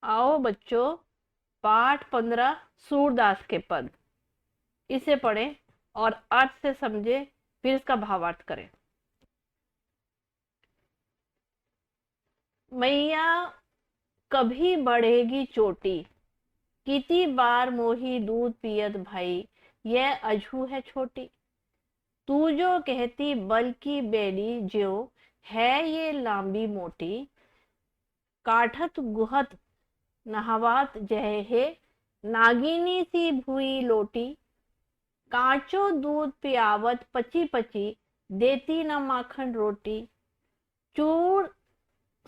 आओ बच्चों, पाठ 15 सूरदास के पद, इसे पढ़ें और अर्थ से समझे, फिर इसका भावार्थ करें। मैया कभी बढ़ेगी चोटी, कितनी बार मोही दूध पियत भाई, यह अझू है छोटी। तू जो कहती बल्कि बेली ज्यो, है ये लांबी मोटी। काठत गुहत नहावत जहे, नागिनी सी भुई लोटी। कांचो दूध पियावत पची पची, देती न माखन रोटी। चूर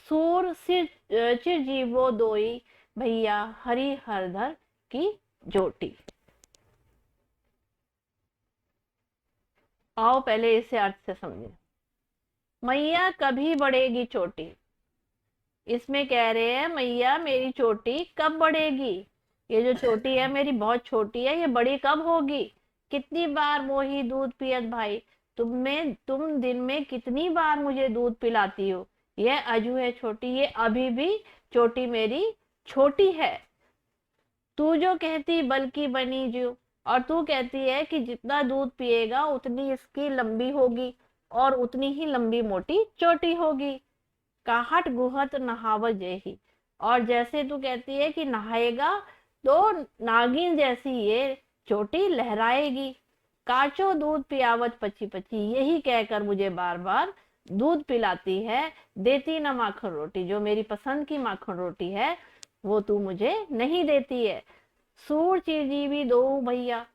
सूर सिर चिरजीवो दोई, भैया हरि हरधर की जोटी। आओ पहले इसे अर्थ से समझें। मैया कभी बढ़ेगी चोटी, इसमें कह रहे हैं मैया मेरी चोटी कब बढ़ेगी। ये जो चोटी है मेरी बहुत छोटी है, ये बड़ी कब होगी। कितनी बार मोही दूध पियत भाई, तुम दिन में कितनी बार मुझे दूध पिलाती हो। यह अजू है छोटी, ये अभी भी चोटी मेरी छोटी है। तू जो कहती बल्कि बनी जो, और तू कहती है कि जितना दूध पिएगा उतनी इसकी लंबी होगी और उतनी ही लंबी मोटी चोटी होगी। काहट गुहत नहावत जैसी, और जैसे तू कहती है कि नहाएगा तो नागिन जैसी ये चोटी लहराएगी। काचो दूध पियावत पची पची, यही कहकर मुझे बार बार दूध पिलाती है। देती न माखन रोटी, जो मेरी पसंद की माखन रोटी है वो तू मुझे नहीं देती है। सूर चिरजीवी दो भैया,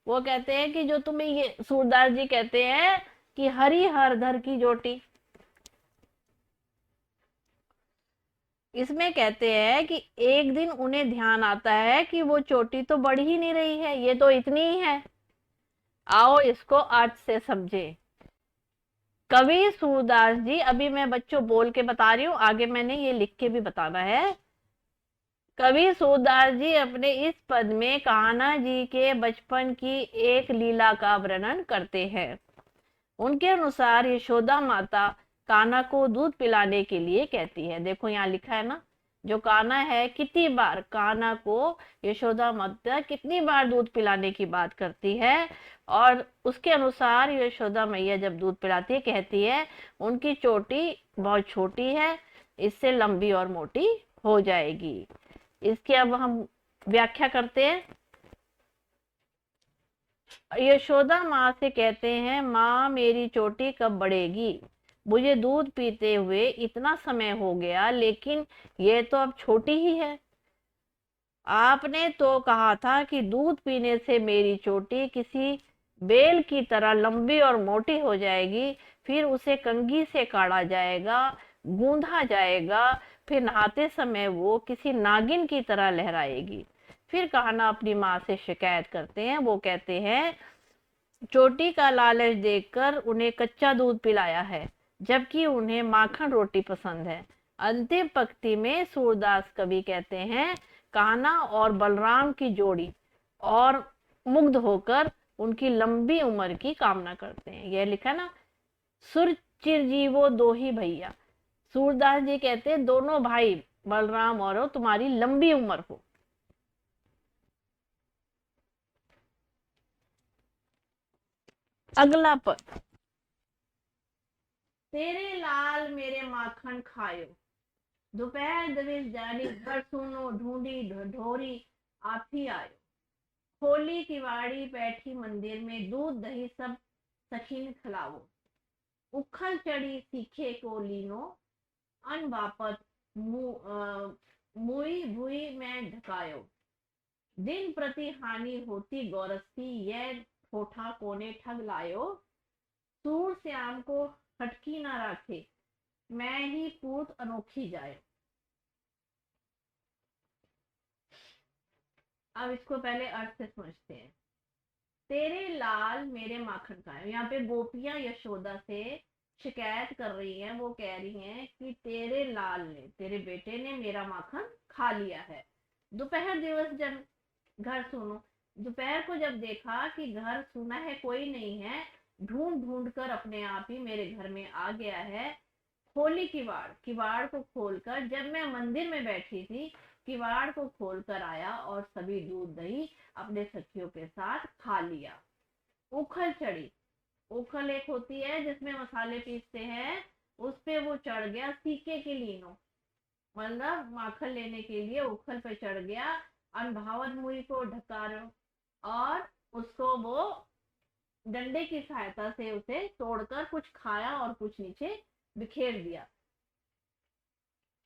वो कहते हैं कि जो तुम्हें ये सूरदास जी कहते हैं कि हरि हरधर की जोटी। इसमें कहते हैं कि एक दिन उन्हें ध्यान आता है कि वो चोटी तो बढ़ ही नहीं रही है, ये तो इतनी ही है। आओ इसको अर्थ से समझे। कवि सूरदास जी, अभी मैं बच्चों बोल के बता रही हूँ, आगे मैंने ये लिख के भी बताना है। कवि सूरदास जी अपने इस पद में कान्हा जी के बचपन की एक लीला का वर्णन करते हैं। उनके अनुसार यशोदा माता कान्हा को दूध पिलाने के लिए कहती है। देखो यहाँ लिखा है ना, जो कान्हा है कितनी बार कान्हा को यशोदा माता कितनी बार दूध पिलाने की बात करती है। और उसके अनुसार यशोदा मैया जब दूध पिलाती है कहती है उनकी चोटी बहुत छोटी है, इससे लंबी और मोटी हो जाएगी। इसकी अब हम व्याख्या करते हैं। यशोदा माँ से कहते हैं माँ मेरी चोटी कब बढ़ेगी, मुझे दूध पीते हुए इतना समय हो गया लेकिन ये तो अब छोटी ही है। आपने तो कहा था कि दूध पीने से मेरी चोटी किसी बेल की तरह लंबी और मोटी हो जाएगी, फिर उसे कंघी से काढ़ा जाएगा, गूंधा जाएगा, फिर नहाते समय वो किसी नागिन की तरह लहराएगी। फिर कान्हा अपनी माँ से शिकायत करते हैं, वो कहते हैं चोटी का लालच देखकर उन्हें कच्चा दूध पिलाया है, जबकि उन्हें माखन रोटी पसंद है। अंतिम पंक्ति में सूरदास कवि कहते हैं कान्हा और बलराम की जोड़ी और मुग्ध होकर उनकी लंबी उम्र की कामना करते हैं। यह लिखा ना, सुर चिरजीवो दो ही भैया। सूरदास जी कहते हैं दोनों भाई बलराम और तुम्हारी लंबी उम्र हो। अगला पद, तेरे लाल मेरे माखन खायो, दोपहर दबिश जानी घर सुनो ढूंढी ढोरी, आप ही आयो। खोली किवाड़ी बैठी मंदिर में, दूध दही सब सखीन खिलाओ। उखल चढ़ी सीखे को लीनो, अन बापत मुई भुई में ढकायो। दिन प्रति हानि होती गौरस्ती, यह ठोठा कोने ठग लायो। सूर श्याम को हटकी ना राखे, मैं ही पूत अनोखी जाए। अब इसको पहले अर्थ से समझते हैं। तेरे लाल मेरे माखन खाए, यहाँ पे गोपियां यशोदा से शिकायत कर रही हैं, वो कह रही हैं कि तेरे लाल ने, तेरे बेटे ने मेरा माखन खा लिया है। दोपहर दिवस जब घर सुनो, दोपहर को जब देखा कि घर सुना है कोई नहीं है, ढूंढ ढूंढ कर अपने आप ही मेरे घर में आ गया है। खोली किवाड़, किवाड़ को खोलकर जब मैं मंदिर में बैठी थी किवाड़ को खोल कर आया और सभी दूध दही अपने सखियों के साथ खा लिया। उखल चढ़ी, उखल एक होती है जिसमें मसाले पीसते हैं, उस पे वो चढ़ गया सीके के लीनो, मतलब माखन लेने के लिए उखल पे चढ़ गया। अनभावन मुई को ढकार और उसको वो डंडे की सहायता से उसे तोड़कर कुछ खाया और कुछ नीचे बिखेर दिया।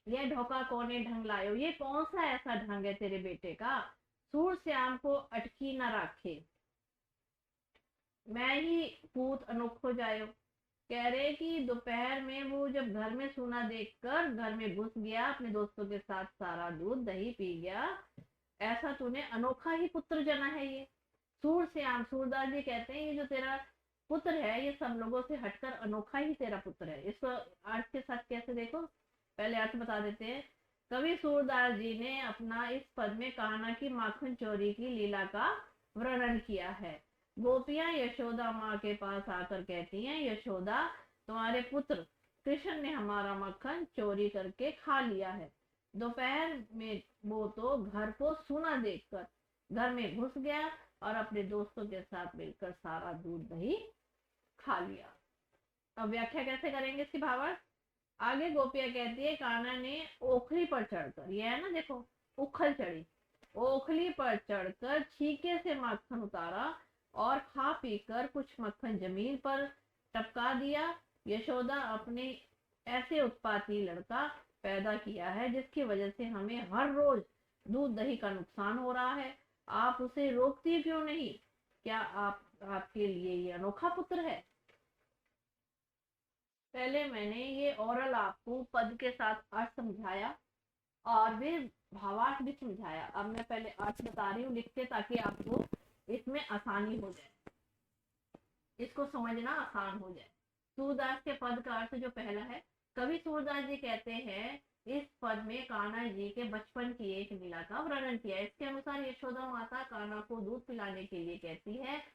यह ढोका कौने ढंग लायो, ये कौन सा ऐसा ढंग है तेरे बेटे का, सूर श्याम को अटकी न राखे, मैं ही पूत अनोखो जायो। कह रहे कि दोपहर में वो जब घर में सूना देखकर घर में घुस गया, अपने दोस्तों के साथ सारा दूध दही पी गया, ऐसा तूने अनोखा ही पुत्र जना है ये। सूर श्याम, सूरदास जी कहते हैं ये जो तेरा पुत्र है ये सब लोगों से हटकर अनोखा ही तेरा पुत्र है। इसको अर्थ के साथ कैसे देखो, पहले अर्थ बता देते हैं। कवि सूरदास जी ने अपना इस पद में कान्हा की माखन चोरी की लीला का वर्णन किया है। गोपियां यशोदा माँ के पास आकर कहती हैं, यशोदा तुम्हारे पुत्र कृष्ण ने हमारा मक्खन चोरी करके खा लिया है। दोपहर में वो तो घर को सूना देखकर घर में घुस गया और अपने दोस्तों के साथ मिलकर सारा दूध दही खा लिया। अब व्याख्या कैसे करेंगे इसकी भावार्थ। आगे गोपिया कहती है कान्हा ने ओखली पर चढ़कर, ये है ना देखो उखल चढ़ी, ओखली पर चढ़कर छीके से मक्खन उतारा और खा पीकर कुछ मक्खन जमीन पर टपका दिया। यशोदा अपने ऐसे उत्पाती लड़का पैदा किया है जिसकी वजह से हमें हर रोज दूध दही का नुकसान हो रहा है, आप उसे रोकती क्यों नहीं, क्या आपके लिए ये अनोखा पुत्र है। पहले मैंने ये ओरल आपको पद के साथ अर्थ समझाया और भी भावार्थ भी समझाया। अब मैं पहले अर्थ बता रही हूँ लिख के, ताकि आपको इसमें आसानी हो जाए, इसको समझना आसान हो जाए। सूरदास के पद का अर्थ जो पहला है, कवि सूरदास जी कहते हैं इस पद में कान्हा जी के बचपन की एक लीला का वर्णन किया। इसके अनुसार यशोदा माता कान्हा को दूध पिलाने के लिए कहती है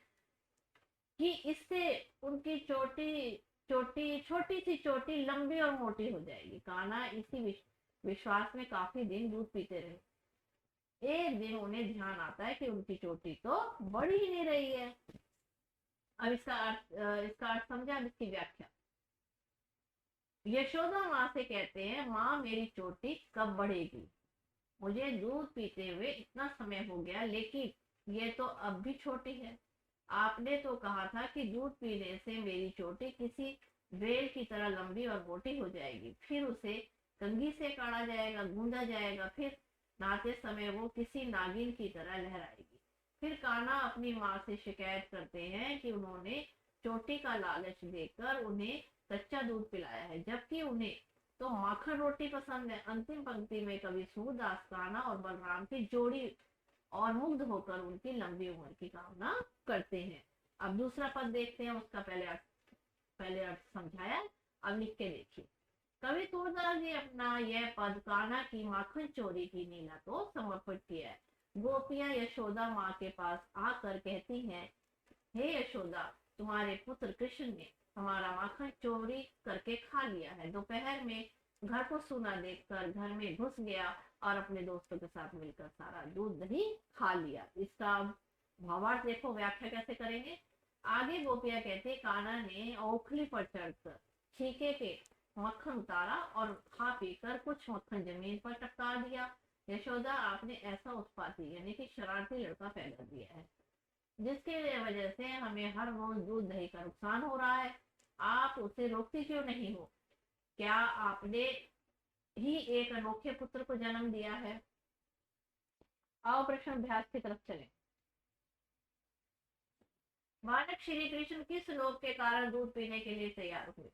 कि इससे उनकी छोटी सी चोटी लंबी और मोटी हो जाएगी। कान्हा इसी विश्वास में काफी दिन दूध पीते रहे। एक दिन उन्हें ध्यान आता है कि उनकी चोटी तो बढ़ ही नहीं रही है। अब इसका अर्थ समझा, अब इसकी व्याख्या। यशोदा माँ से कहते हैं, माँ मेरी चोटी कब बढ़ेगी, मुझे दूध पीते हुए इतना समय हो गया लेकिन ये तो अब भी छोटी है। आपने तो कहा था कि दूध पीने से मेरी चोटी किसी बेल की तरह लंबी और मोटी हो जाएगी, फिर उसे कंघी से काढ़ा जाएगा, गूंदा जाएगा, फिर नहाते समय वो किसी नागिन की तरह लहराएगी। फिर कान्हा अपनी माँ से शिकायत करते हैं कि उन्होंने चोटी का लालच देकर उन्हें कच्चा दूध पिलाया है, जबकि उन्हें तो माखन रोटी पसंद है। अंतिम पंक्ति में कवि सूरदास कान्हा और बलराम की जोड़ी और मुग्ध होकर उनकी लंबी उम्र की कामना करते हैं। अब दूसरा पद देखते हैं, उसका पहले अर्थ समझाया, अब लिख के देखिए। कवि सूरदास जी अपना यह पद कान्हा की माखन चोरी की लीला को समर्पित किया है। गोपियां यशोदा माँ के पास आकर कहती हैं, हे यशोदा तुम्हारे पुत्र कृष्ण ने हमारा माखन चोरी करके खा लिया है। दोपहर में घर को सूना देखकर घर में घुस गया और अपने दोस्तों के साथ मिलकर सारा दूध दही खा लिया। इसका भावार्थ देखो, व्याख्या कैसे करेंगे। आगे गोपिया कहते कान्हा ने ओखली पर चढ़कर छीके के मक्खन उतारा और खा पीकर कुछ मक्खन जमीन पर टपका दिया। यशोदा आपने ऐसा उत्पाती यानी कि शरारती लड़का पैदा दिया है जिसके वजह से हमें हर रोज दूध दही का नुकसान हो रहा है, आप उसे रोकती क्यों नहीं हो, क्या आपने ही एक अनोखे पुत्र को जन्म दिया है। आओ प्रश्न अभ्यास की तरफ चलें। बालक श्री कृष्ण किस लोभ के कारण दूध पीने के लिए तैयार हुए।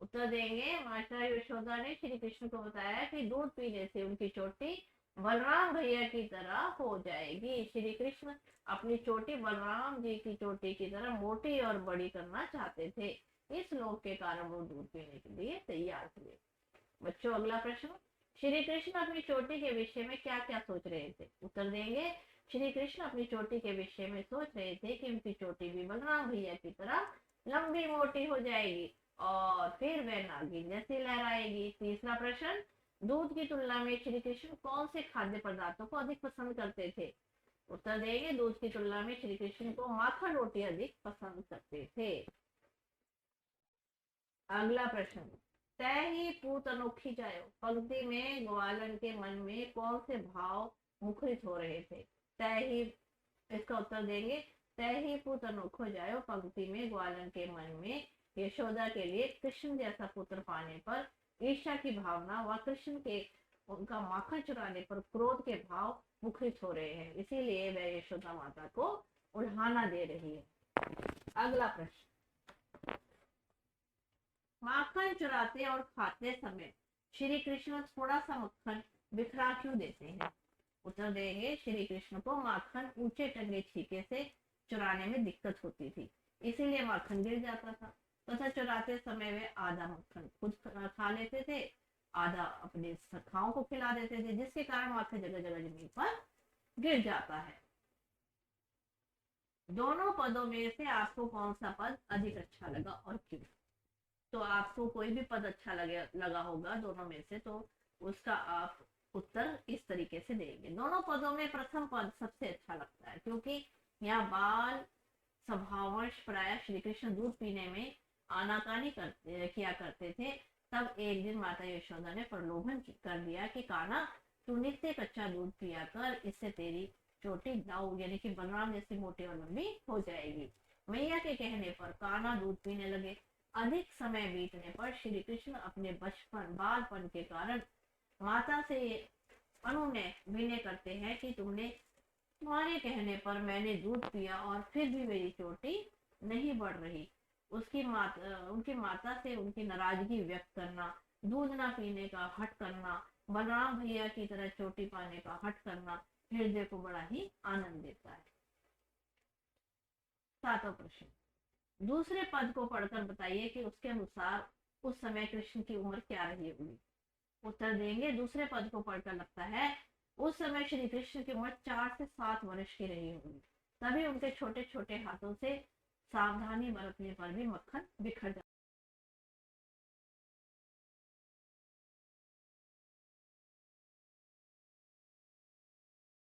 उत्तर देंगे, माता यशोदा ने श्री कृष्ण को बताया कि दूध पीने से उनकी चोटी बलराम भैया की तरह हो जाएगी। श्री कृष्ण अपनी चोटी बलराम जी की चोटी की तरह मोटी और बड़ी करना चाहते थे, इस लोभ के कारण वो दूध पीने के लिए तैयार हुए। बच्चों अगला प्रश्न, श्री कृष्ण अपनी चोटी के विषय में क्या क्या सोच रहे थे। उत्तर देंगे, श्री कृष्ण अपनी चोटी के विषय में सोच रहे थे कि उनकी चोटी भी बलराम भैया की तरह लंबी मोटी हो जाएगी और फिर वह नागिन जैसी लहराएगी। तीसरा प्रश्न, दूध की तुलना में श्री कृष्ण कौन से खाद्य पदार्थों को अधिक पसंद करते थे? उत्तर देंगे, दूध की तुलना में श्री कृष्ण को माखन रोटी अधिक पसंद करते थे। अगला प्रश्न, तय ही पूत अनोखी जायो, पंक्ति में ग्वालन के मन में कौन से भाव मुखरित हो रहे थे? तय ही, इसका उत्तर देंगे, तय ही पुत्र अनोखो जायो, पंक्ति में ग्वालन के मन में यशोदा के लिए कृष्ण जैसा पुत्र पाने पर ईर्ष्या की भावना व कृष्ण के उनका माखन चुराने पर क्रोध के भाव मुखरित हो रहे हैं, इसीलिए वह यशोदा माता को उल्हाना दे रही है। अगला प्रश्न, माखन चुराते और खाते समय श्री कृष्ण थोड़ा सा मक्खन बिखरा क्यों देते हैं? उत्तर देंगे, श्री कृष्ण को माखन ऊंचे टंगे छीके से चुराने में दिक्कत होती थी, इसीलिए माखन गिर जाता था तथा चुराते समय वे आधा मक्खन खुद खा लेते थे, आधा अपने सखाओं को खिला देते थे, जिसके कारण माखन जगह जगह जमीन पर गिर जाता है। दोनों पदों में से आपको कौन सा पद अधिक अच्छा लगा और क्यों? तो आपको कोई भी पद अच्छा लगा होगा दोनों में से, तो उसका आप उत्तर इस तरीके से देंगे। दोनों पदों में प्रथम पद सबसे अच्छा लगता है, क्योंकि यहाँ बाल स्वभावश प्राय श्री कृष्ण दूध पीने में आनाकानी किया करते थे। तब एक दिन माता यशोदा ने प्रलोभन कर दिया कि कान्हा, तू नित्य कच्चा दूध पिया कर, इससे तेरी चोटी दाऊ यानी कि बलराम जैसी मोटी और लंबी हो जाएगी। मैया के कहने पर कान्हा दूध पीने लगे। अधिक समय बीतने पर श्री कृष्ण अपने बचपन बालपन के कारण माता से अनुनय विनय करते हैं कि तुम्हारे कहने पर मैंने दूध पिया और फिर भी मेरी चोटी नहीं बढ़ रही। उनकी माता से उनकी नाराजगी व्यक्त करना, दूध ना पीने का हट करना, बलराम भैया की तरह चोटी पाने का हट करना हृदय को बड़ा ही आनंद देता है। सातवां प्रश्न, दूसरे पद को पढ़कर बताइए कि उसके अनुसार उस समय कृष्ण की उम्र क्या रही होगी। उत्तर देंगे, दूसरे पद को पढ़कर लगता है उस समय श्री कृष्ण की उम्र 4 से 7 वर्ष की रही होगी, तभी उनके छोटे छोटे हाथों से सावधानी बरतने पर भी मक्खन बिखर